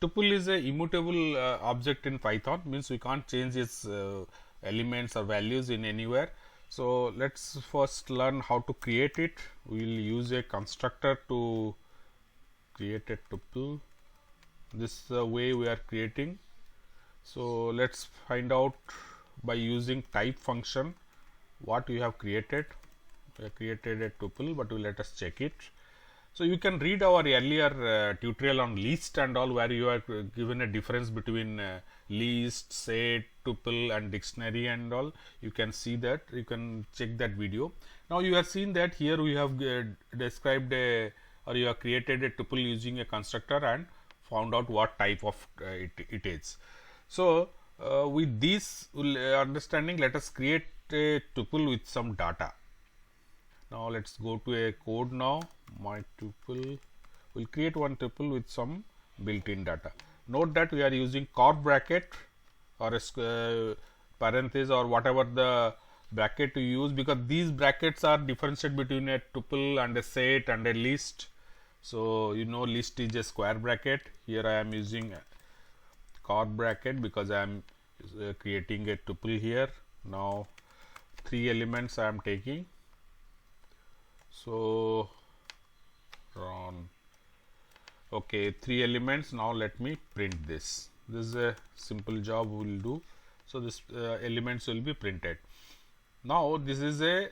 tuple is a immutable object in Python, means we can't change its elements or values in anywhere. So let's first learn how to create it. We will use a constructor to create a tuple. This is the way we are creating. So let's find out by using type function what we have created. We have created a tuple, but let us check it. So you can read our earlier tutorial on list and all, where you are given a difference between list, set, tuple and dictionary and all. You can see that, you can check that video. Now you have seen that here we have described a, or you have created a tuple using a constructor and found out what type of it is. So with this understanding, let us create a tuple with some data. Now let's go to a code. Now my tuple will create one tuple with some built-in data. Note that we are using curly bracket or a parenthesis or whatever the bracket to use, because these brackets are differentiated between a tuple and a set and a list. So you know, list is a square bracket. Here I am using a curly bracket because I am creating a tuple here. Now 3 elements I am taking. So run. Okay, 3 elements. Now let me print this. This is a simple job we will do. So this elements will be printed. Now this is a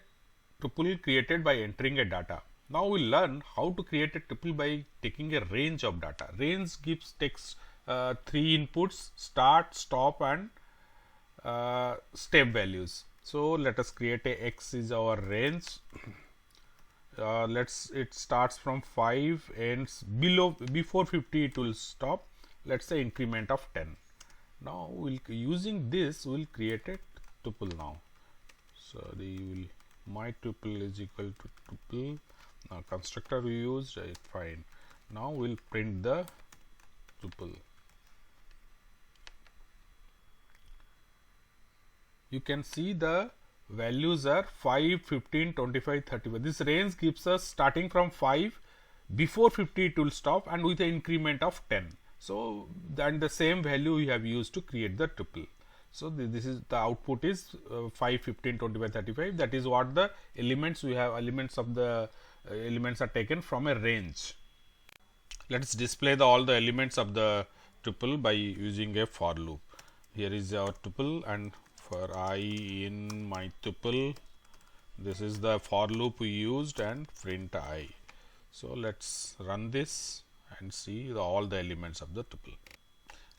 tuple created by entering a data. Now we will learn how to create a tuple by taking a range of data. Range takes 3 inputs: start, stop and step values. So let us create a x is our range. It starts from 5, ends before 50 it will stop. Let's say increment of 10. Now using this we will create a tuple. Now my tuple is equal to tuple. Now constructor we used, fine. Now we'll print the tuple. You can see the values are 5, 15, 25, 35. This range gives us starting from 5, before 50 it will stop, and with an increment of 10. So then the same value we have used to create the tuple. So this is the output is 5, 15, 25, 35. That is what the elements we have. Elements of the elements are taken from a range. Let us display all the elements of the tuple by using a for loop. Here is our tuple, and for I in my tuple, this is the for loop we used, and print I. So let's run this and see all the elements of the tuple.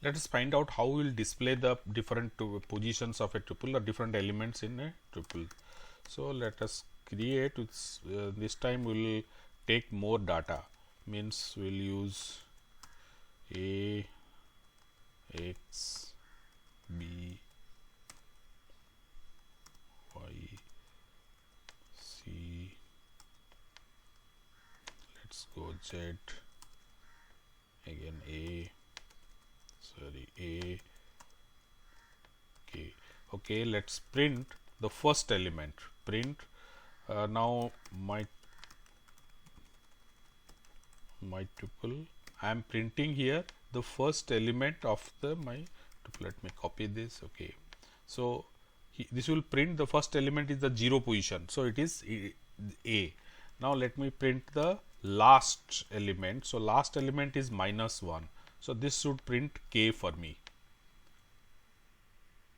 Let us find out how we will display the different positions of a tuple or different elements in a tuple. So let us create this time we will take more data, means we will use A, X, B, Y, C, let's go Z, again A, K. Okay, let's print the first element. Print. Now my tuple, I am printing here the first element of my tuple. Let me copy this. Okay, so this will print the first element is the 0 position, so it is A. Now let me print the last element. So last element is -1, so this should print K for me.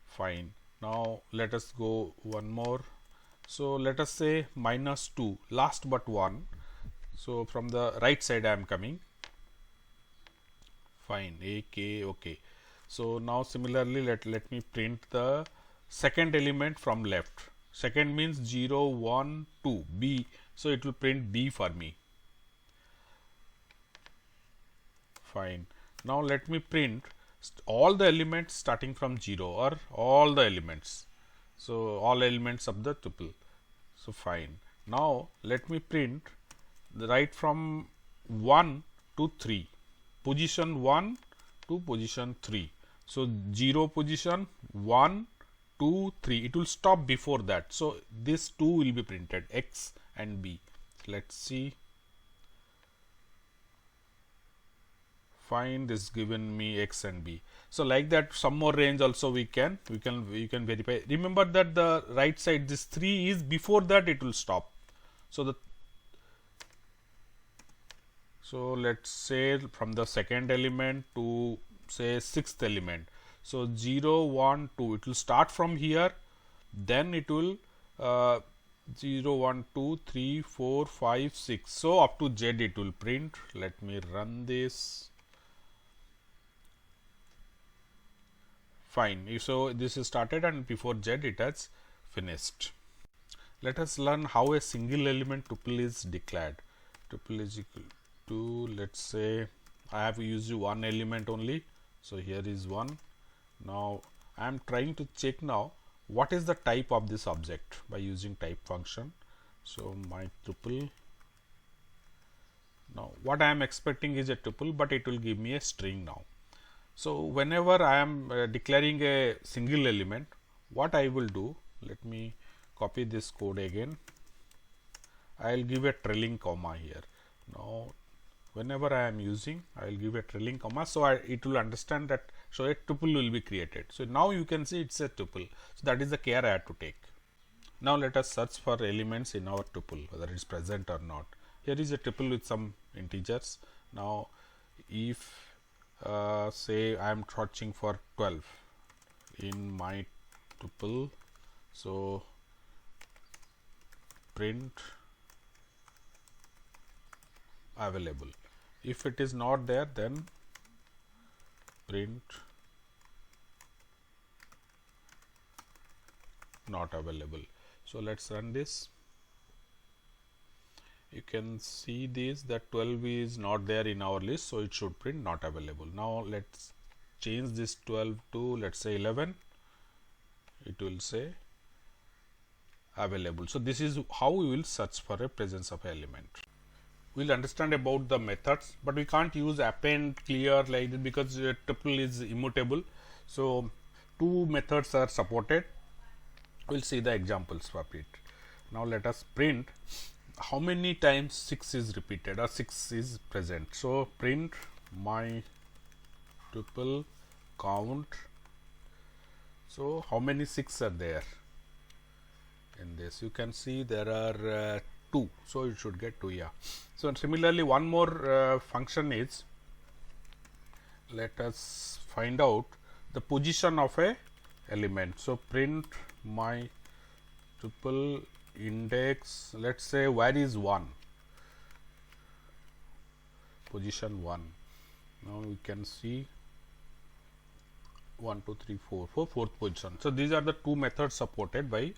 Fine. Now let us go one more. So let us say -2, last but 1. So from the right side I am coming. Fine, A, K, okay. So now similarly let me print the second element from left. Second means 0, 1, 2, B. So it will print B for me. Fine. Now let me print all the elements starting from 0, or all the elements. So all elements of the tuple. So fine. Now let me print the right from 1 to 3. Position 1 to position 3. So 0 position, 1, 2, 3. It will stop before that. So this 2 will be printed, X and B. Let's see. fine, this given me x and b. So like that, some more range also we can verify. Remember that the right side, this 3 is before that it will stop. So let's say from the second element to say sixth element. So 0, 1, 2, it will start from here, then it will 0, 1, 2, 3, 4, 5, 6. So up to z it will print. Let me run this. Fine. So this is started and before z it has finished. Let us learn how a single element tuple is declared. Tuple is equal to, let's say I have used one element only. So here is 1. Now I am trying to check now what is the type of this object by using type function. So my tuple, now what I am expecting is a tuple, but it will give me a string now. So whenever I am declaring a single element, what I will do, let me copy this code again. I will give a trailing comma here. Now whenever I am using, I will give a trailing comma, so it will understand that, so a tuple will be created. So now you can see it's a tuple. So that is the care I have to take. Now let us search for elements in our tuple, whether it is present or not. Here is a tuple with some integers. Now if say I am searching for 12 in my tuple, so print available. If it is not there, then print not available. So let's run this. You can see this, that 12 is not there in our list, so it should print not available. Now let's change this 12 to, let's say 11. It will say available. So this is how we will search for a presence of element. We'll understand about the methods, but we can't use append, clear like this because tuple is immutable. So two methods are supported. We'll see the examples for it. Now let us print how many times 6 is repeated or 6 is present. So print my tuple count. So how many 6 are there in this? You can see there are 2, so you should get 2. Yeah. So similarly, one more function is, let us find out the position of a element. So print my tuple index, let's say where is 1, position 1. Now we can see 1, 2, 3, 4, 4th position. So these are the two methods supported by